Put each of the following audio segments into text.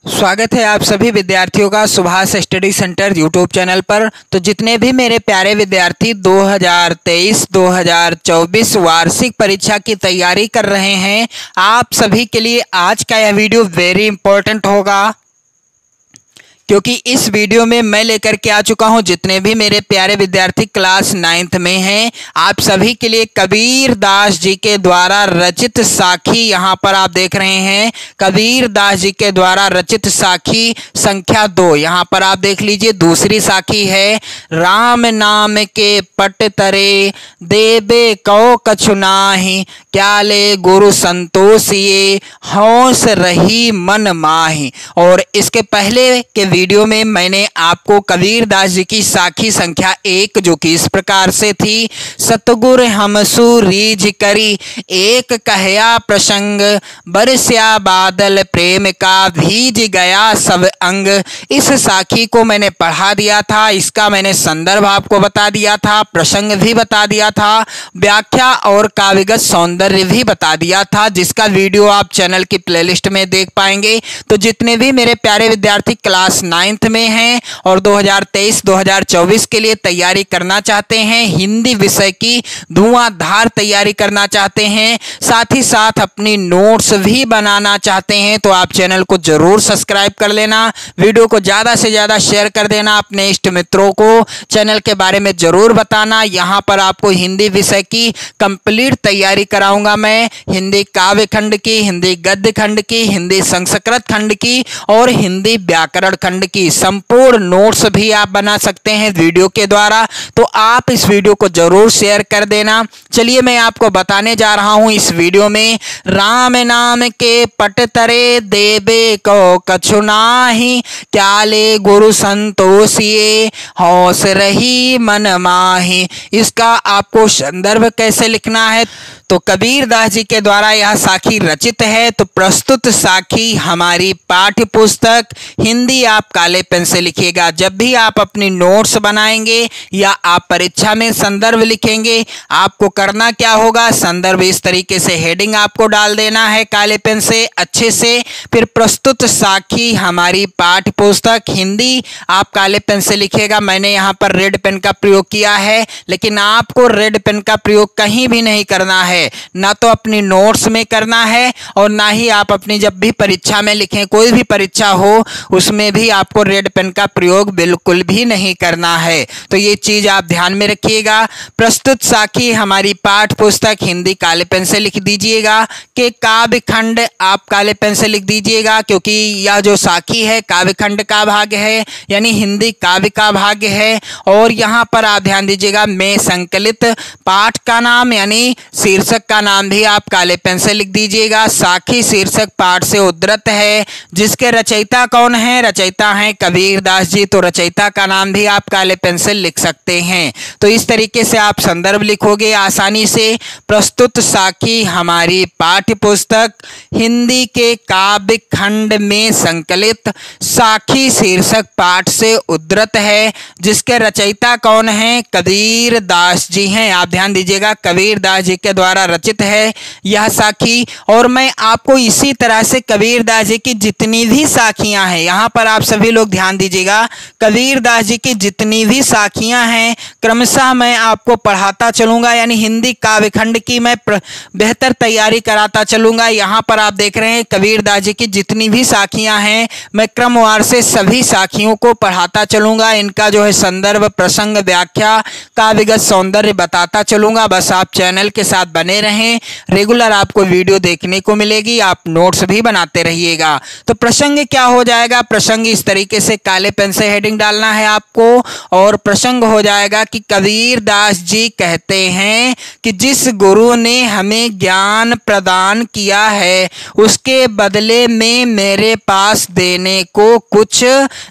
स्वागत है आप सभी विद्यार्थियों का Subhash study centre YouTube channel पर। तो जितने भी मेरे प्यारे विद्यार्थी 2023-2024 वार्षिक परीक्षा की तैयारी कर रहे हैं, आप सभी के लिए आज का यह वीडियो वेरी इंपॉर्टेंट होगा, क्योंकि इस वीडियो में मैं लेकर के आ चुका हूं जितने भी मेरे प्यारे विद्यार्थी क्लास 9th में हैं, आप सभी के लिए कबीर दास जी के द्वारा रचित साखी यहां पर आप देख रहे हैं। कबीर दास जी के द्वारा रचित साखी संख्या 2 यहां पर आप देख लीजिए। दूसरी साखी है, राम नाम के पट तरे देबे कौ कछु नाहि, क्या ले गुरु संतोषिए हौस रही मन माहि। और इसके पहले के वीडियो में मैंने आपको कबीर दास जी की साखी संख्या 1 जो कि इस प्रकार से थी, सतगुर हमसु रीझ करी एक कहया प्रसंग, बरस्या बादल प्रेम का भीज गया सब अंग। इस साखी को मैंने पढ़ा दिया था, इसका मैंने संदर्भ आपको बता दिया था, प्रसंग भी बता दिया था, व्याख्या और काव्यगत सौंदर्य भी बता दिया था, जिसका वीडियो आप चैनल की प्लेलिस्ट में देख पाएंगे। तो जितने भी मेरे प्यारे विद्यार्थी क्लास 9th में हैं और 2023-2024 के लिए तैयारी करना चाहते हैं, हिंदी विषय की धुआंधार तैयारी करना चाहते हैं, साथ ही साथ अपनी नोट्स भी बनाना चाहते हैं, तो आप चैनल को जरूर सब्सक्राइब कर लेना, वीडियो को ज़्यादा से ज़्यादा शेयर कर देना, अपने इष्ट मित्रों को चैनल के बारे में जरूर बताना। यहाँ पर आपको हिंदी विषय की कंप्लीट तैयारी कराऊंगा मैं, हिंदी काव्य खंड की, हिंदी गद्य खंड की, हिंदी संस्कृत खंड की और हिंदी व्याकरण खंड की संपूर्ण नोट्स भी आप बना सकते हैं वीडियो के द्वारा। तो आप इस वीडियो को जरूर शेयर कर देना। चलिए मैं आपको बताने जा रहा हूं इस वीडियो में, राम नाम के पट तरे देबे को कछु नाहि, क्या ले गुरु संतोषिए हौस रही मन माहि। इसका आपको संदर्भ कैसे लिखना है, तो कबीर दास जी के द्वारा यह साखी रचित है। तो प्रस्तुत साखी हमारी पाठ्य पुस्तक हिंदी आप काले पेन से लिखिएगा। जब भी आप अपनी नोट्स बनाएंगे या आप परीक्षा में संदर्भ लिखेंगे, आपको करना क्या होगा, संदर्भ इस तरीके से हेडिंग आपको डाल देना है काले पेन से अच्छे से, फिर प्रस्तुत साखी हमारी पाठ्य पुस्तक हिंदी आप काले पेन से लिखिएगा। मैंने यहाँ पर रेड पेन का प्रयोग किया है, लेकिन आपको रेड पेन का प्रयोग कहीं भी नहीं करना है, ना तो अपनी नोट्स में करना है और ना ही आप अपनी जब भी परीक्षा में लिखें, कोई भी परीक्षा हो उसमें भी आपको रेड पेन का प्रयोग बिल्कुल भी नहीं करना है। तो ये चीज आप ध्यान में रखिएगा। प्रस्तुत साखी हमारी पाठ्य पुस्तक हिंदी काले पेन से लिख दीजिएगा, कि काव्य खंड आप काले पेन से लिख दीजिएगा, क्योंकि यह जो साखी है काव्य खंड का भाग है, यानी हिंदी काव्य का भाग है। और यहाँ पर आप ध्यान दीजिएगा, में संकलित पाठ का नाम यानी शीर्षक का नाम भी आप काले पेन से लिख दीजिएगा। साखी शीर्षक पाठ से उद्धृत है, जिसके रचयिता कौन है, रचयिता हैं कबीर दास जी, तो रचयिता का नाम भी आप काले पेन से लिख सकते हैं। तो इस तरीके से आप संदर्भ लिखोगे आसानी से। प्रस्तुत साखी हमारी पाठ्य पुस्तक हिंदी के काव्य खंड में संकलित साखी शीर्षक पाठ से उद्धृत है, जिसके रचयिता कौन है, कबीर दास जी हैं। आप ध्यान दीजिएगा, कबीर दास जी के द्वारा रचित है यह साखी। और मैं आपको इसी तरह से कबीर दास जी की जितनी भी साखियां हैं, यहाँ पर आप सभी लोग ध्यान दीजिएगा, कबीर दास जी की जितनी भी साखियां हैं क्रमशः मैं आपको पढ़ाता चलूंगा, यानी हिंदी काव्य खंड की मैं बेहतर तैयारी कराता चलूंगा। यहाँ पर आप देख रहे हैं कबीर दास जी की जितनी भी साखियां हैं मैं क्रमवार से सभी साखियों को पढ़ाता चलूंगा, इनका जो है संदर्भ, प्रसंग, व्याख्या, काव्यगत सौंदर्य बताता चलूंगा। बस आप चैनल के साथ बने रहें, रेगुलर आपको वीडियो देखने को मिलेगी, आप नोट्स भी बनाते रहिएगा। तो प्रसंग क्या हो जाएगा, प्रसंग इस तरीके से काले पेन से हेडिंग डालना है आपको, और प्रसंग हो जाएगा कि कबीर दास जी कहते हैं कि जिस गुरु ने हमें ज्ञान प्रदान किया है उसके बदले में मेरे पास देने को कुछ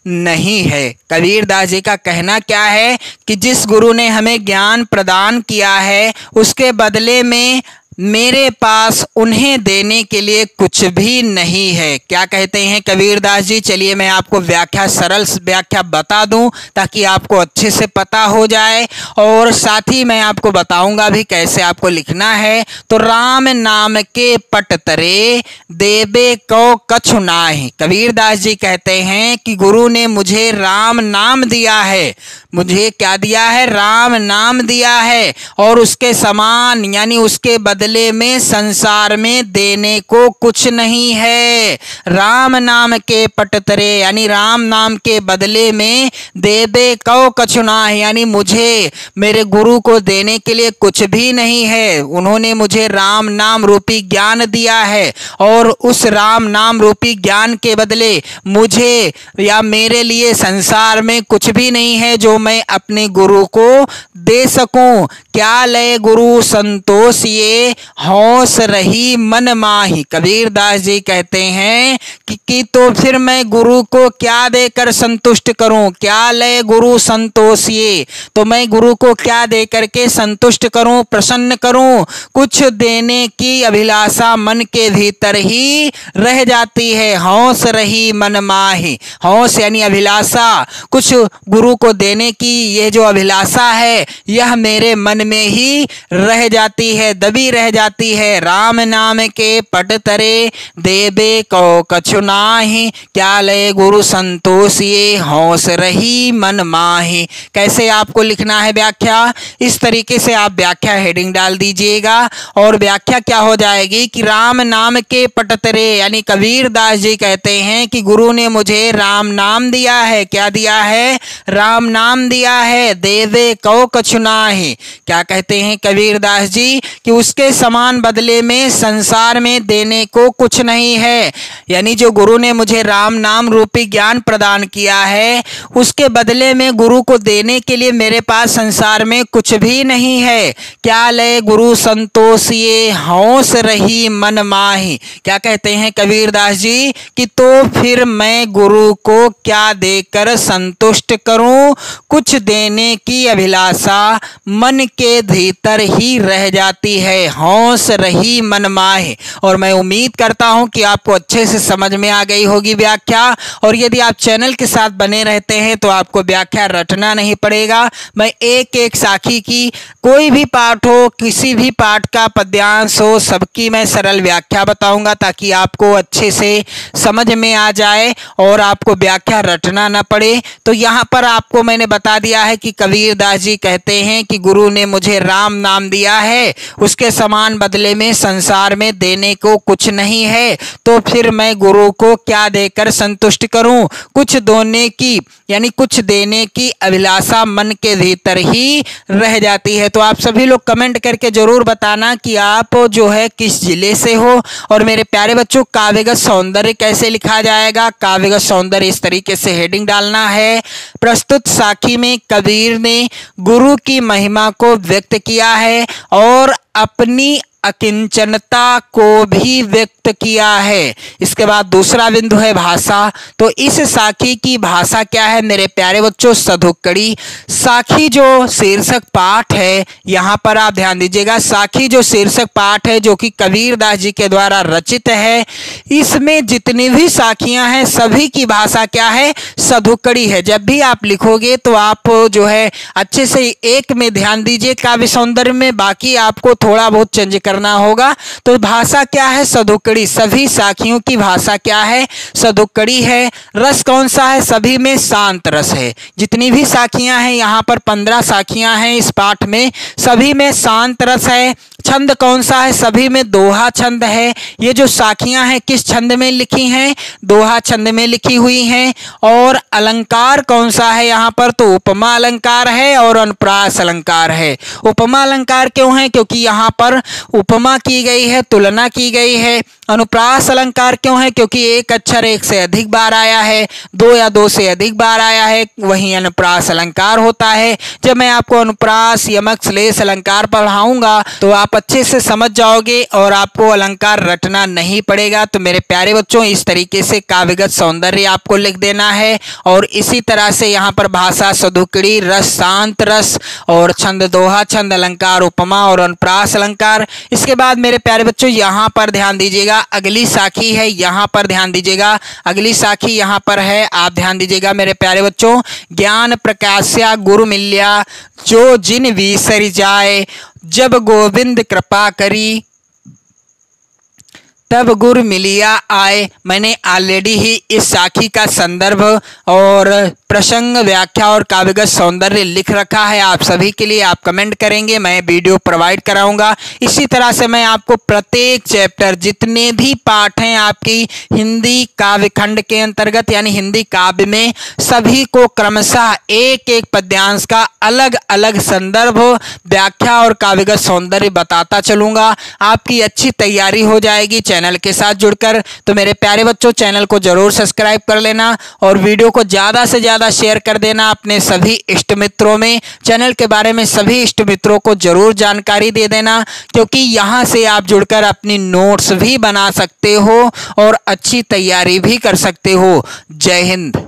नहीं है। कबीर दास जी का कहना क्या है कि जिस गुरु ने हमें ज्ञान प्रदान किया है उसके बदले में मेरे पास उन्हें देने के लिए कुछ भी नहीं है। क्या कहते हैं कबीरदास जी? चलिए मैं आपको व्याख्या, सरल व्याख्या बता दूं ताकि आपको अच्छे से पता हो जाए, और साथ ही मैं आपको बताऊंगा भी कैसे आपको लिखना है। तो राम नाम के पट तरे देबे को कछु नाहि। कबीरदास जी कहते हैं कि गुरु ने मुझे राम नाम दिया है। मुझे क्या दिया है? राम नाम दिया है, और उसके समान यानी उसके बदले में संसार में देने को कुछ नहीं है। राम नाम के पटतरे यानी राम नाम के बदले में देबे को कछु नाहि, यानी मुझे मेरे गुरु को देने के लिए कुछ भी नहीं है। उन्होंने मुझे राम नाम रूपी ज्ञान दिया है, और उस राम नाम रूपी ज्ञान के बदले मुझे या मेरे लिए संसार में कुछ भी नहीं है जो मैं अपने गुरु को दे सकूं। क्या लय गुरु संतोष ये होश रही मन माही। कबीरदास जी कहते हैं कि तो फिर मैं गुरु को क्या देकर संतुष्ट करूं? क्या लय गुरु संतोष ये, तो मैं गुरु को क्या दे करके संतुष्ट करूं, प्रसन्न करूं? कुछ देने की अभिलाषा मन के भीतर ही रह जाती है। होश रही मन माही, होश यानी अभिलाषा, कुछ गुरु को देने की ये जो अभिलाषा है यह मेरे मन में ही रह जाती है, दबी रह जाती है। राम नाम के पट तरे देबे को कछु नाहि, क्या लय गुरु संतोष ये होश रही मन माही। कैसे आपको लिखना है व्याख्या? इस तरीके से आप व्याख्या हेडिंग डाल दीजिएगा, और व्याख्या क्या हो जाएगी कि राम नाम के पट तरे यानी कबीरदास जी कहते हैं कि गुरु ने मुझे राम नाम दिया है। क्या दिया है? राम नाम दिया है। देवे को कछु नाहि, क्या कहते हैं कबीरदास जी कि उसके समान बदले में संसार में देने को कुछ नहीं है। यानी जो गुरु ने मुझे राम नाम रूपी ज्ञान प्रदान किया है, उसके बदले में गुरु को देने के लिए मेरे पास संसार में कुछ भी नहीं है। क्या लय गुरु संतोष ये होश रही मन माही। क्या कहते हैं कबीरदास जी कि तो फिर मैं गुरु को क्या देकर संतुष्ट करूं? कुछ देने की अभिलाषा मन के भीतर ही रह जाती है। होश रही मन माहे। और मैं उम्मीद करता हूं कि आपको अच्छे से समझ में आ गई होगी व्याख्या, और यदि आप चैनल के साथ बने रहते हैं तो आपको व्याख्या रटना नहीं पड़ेगा। मैं एक एक साखी की, कोई भी पाठ हो, किसी भी पाठ का पद्यांश हो, सबकी मैं सरल व्याख्या बताऊंगा ताकि आपको अच्छे से समझ में आ जाए और आपको व्याख्या रटना न पड़े। तो यहाँ पर आपको मैंने बता दिया है कि कबीरदास जी कहते हैं कि गुरु ने मुझे राम नाम दिया है, उसके समान बदले में संसार में देने को कुछ नहीं है, तो फिर मैं गुरु को क्या देकर संतुष्ट करूं? कुछ देने की यानी कुछ देने की अभिलाषा मन के भीतर ही रह जाती है। तो आप सभी लोग कमेंट करके जरूर बताना कि आप जो है किस जिले से हो। और मेरे प्यारे बच्चों, काव्यगत सौंदर्य कैसे लिखा जाएगा? काव्यगत सौंदर्य इस तरीके से हेडिंग डालना है। प्रस्तुत साखी में कबीर ने गुरु की महिमा को व्यक्त किया है और अपनी अकिंचनता को भी व्यक्त किया है। इसके बाद दूसरा बिंदु है भाषा। तो इस साखी की भाषा क्या है मेरे प्यारे बच्चों? सधुक्कड़ी। साखी जो शीर्षक पाठ है, यहाँ पर आप ध्यान दीजिएगा, साखी जो शीर्षक पाठ है जो कि कबीरदास जी के द्वारा रचित है, इसमें जितनी भी साखियां हैं सभी की भाषा क्या है? सधुक्कड़ी है। जब भी आप लिखोगे तो आप जो है अच्छे से एक में ध्यान दीजिए काव्य सौंदर्य में, बाकी आपको थोड़ा बहुत चेंज करना होगा। तो भाषा क्या है? सधुक्कड़ी। सभी साखियों की भाषा क्या है? सधुक्कड़ी है। रस कौन सा है? सभी में शांत रस है। जितनी भी साखियां हैं, यहाँ पर 15 साखियां हैं इस पाठ में, सभी में शांत रस है। छंद कौन सा है? सभी में दोहा छंद है। ये जो साखियां हैं किस छंद में लिखी हैं? दोहा छंद में लिखी हुई हैं। और अलंकार कौन सा है यहाँ पर? तो उपमा अलंकार है और अनुप्रास अलंकार है। उपमा अलंकार क्यों है? क्योंकि यहाँ पर उपमा की गई है, तुलना की गई है। अनुप्रास अलंकार क्यों है? क्योंकि एक अक्षर एक से अधिक बार आया है, दो या दो से अधिक बार आया है, वही अनुप्रास अलंकार होता है। जब मैं आपको अनुप्रास, यमक, श्लेष अलंकार पढ़ाऊंगा तो आप आप अच्छे से समझ जाओगे और आपको अलंकार रटना नहीं पड़ेगा। तो मेरे प्यारे बच्चों, इस तरीके से काव्यगत सौंदर्य आपको लिख देना है और इसी तरह से यहाँ पर भाषा, सदुकड़ी, रस, शांत रस और छंद, दोहा, छंद, अलंकार, उपमा और अनुप्रास अलंकार। इसके बाद मेरे प्यारे बच्चों यहाँ पर ध्यान दीजिएगा, अगली साखी है, यहाँ पर ध्यान दीजिएगा, अगली साखी यहाँ पर है, आप ध्यान दीजिएगा मेरे प्यारे बच्चों। ज्ञान प्रकाश्या गुरु मिल्या, जो जिन विसर जाए, जब गोविंद कृपा करी, तब गुरु मिलिया आए। मैंने ऑलरेडी ही इस साखी का संदर्भ और प्रसंग, व्याख्या और काव्यगत सौंदर्य लिख रखा है आप सभी के लिए। आप कमेंट करेंगे, मैं वीडियो प्रोवाइड कराऊंगा। इसी तरह से मैं आपको प्रत्येक चैप्टर, जितने भी पाठ हैं आपकी हिंदी काव्य खंड के अंतर्गत यानी हिंदी काव्य में, सभी को क्रमशः एक एक पद्यांश का अलग अलग संदर्भ, व्याख्या और काव्यगत सौंदर्य बताता चलूंगा। आपकी अच्छी तैयारी हो जाएगी चैनल के साथ जुड़कर। तो मेरे प्यारे बच्चों, चैनल को जरूर सब्सक्राइब कर लेना और वीडियो को ज़्यादा से ज़्यादा शेयर कर देना अपने सभी इष्ट मित्रों में। चैनल के बारे में सभी इष्ट मित्रों को जरूर जानकारी दे देना, क्योंकि यहाँ से आप जुड़कर अपनी नोट्स भी बना सकते हो और अच्छी तैयारी भी कर सकते हो। जय हिंद।